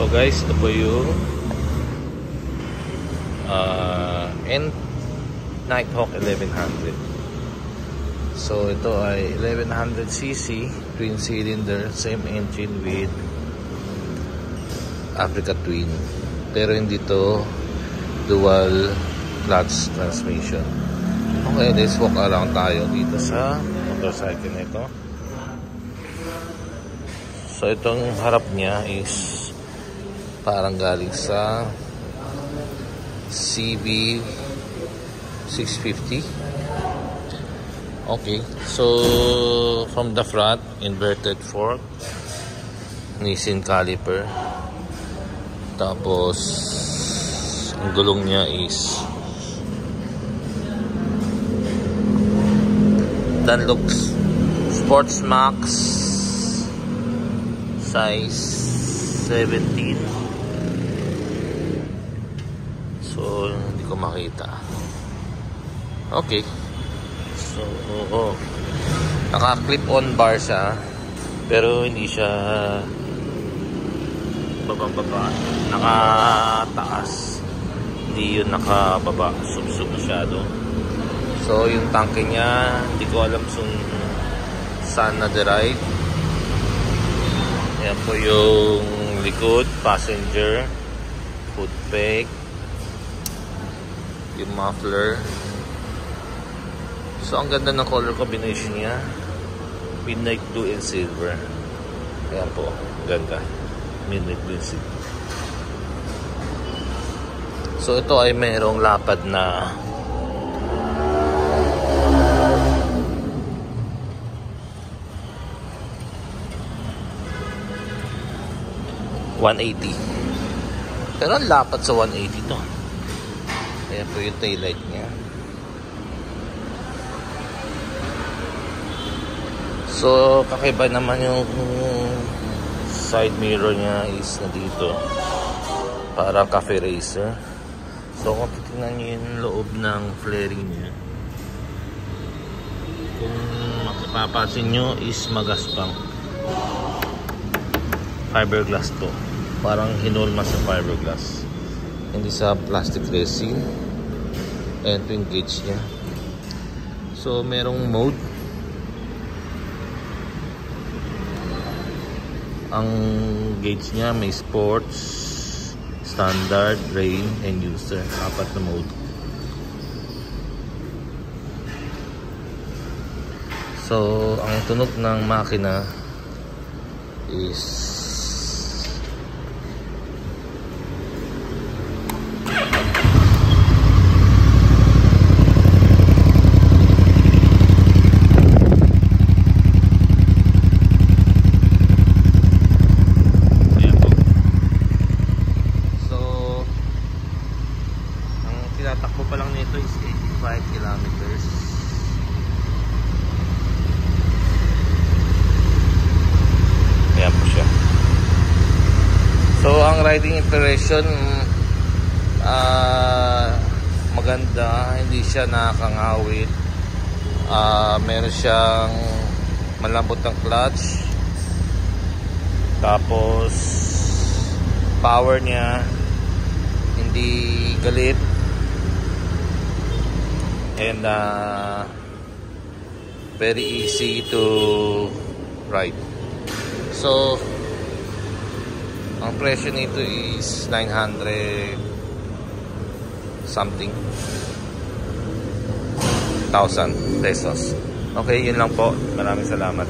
So guys, ito po yung Nighthawk 1100. So ito ay 1100cc twin cylinder, same engine with Africa Twin, pero hindi to dual clutch transmission. Okay, let's walk around tayo dito sa motorcycle nito. So itong harap niya is parang galing sa CB 650. Okay, so from the front, inverted fork, Nissin caliper. Tapos ang gulong niya is Dunlop Sports Max size 17. So hindi ko makita. Okay, so naka clip on bar siya, pero hindi siya babang-baba, nakataas, hindi yun nakababa, sub-sub masyado. So yung tanke niya, hindi ko alam saan na-derive. Yan po yung likod, passenger, foot peg, yung muffler. So ang ganda ng color combination niya, midnight blue and silver. Ayan po, ganda, midnight blue and silver. So ito ay mayroong lapad na 180. Pero ang lapad sa 180 to. Ayan po yung taillight niya. So kakaiba naman yung side mirror niya is na dito, para cafe racer. So kung titingnan niyo yung loob ng flaring niya, kung mapapansin nyo is magaspang. Fiberglass to, parang hinulma sa fiberglass, hindi sa plastic resin. And ito yung gauge niya. So merong mode. Ang gauge niya may sports, standard, rain, and user. 4 na mode. So ang tunog ng makina is takbo pa lang nito is 85 kilometers. Ayan po siya. So ang riding impression, maganda, hindi siya nakakangawit. Meron siyang malambot ng clutch. Tapos power niya hindi galit. And very easy to ride. So ang presyo nito is 900 something thousand pesos. Okay, yun lang po. Maraming salamat.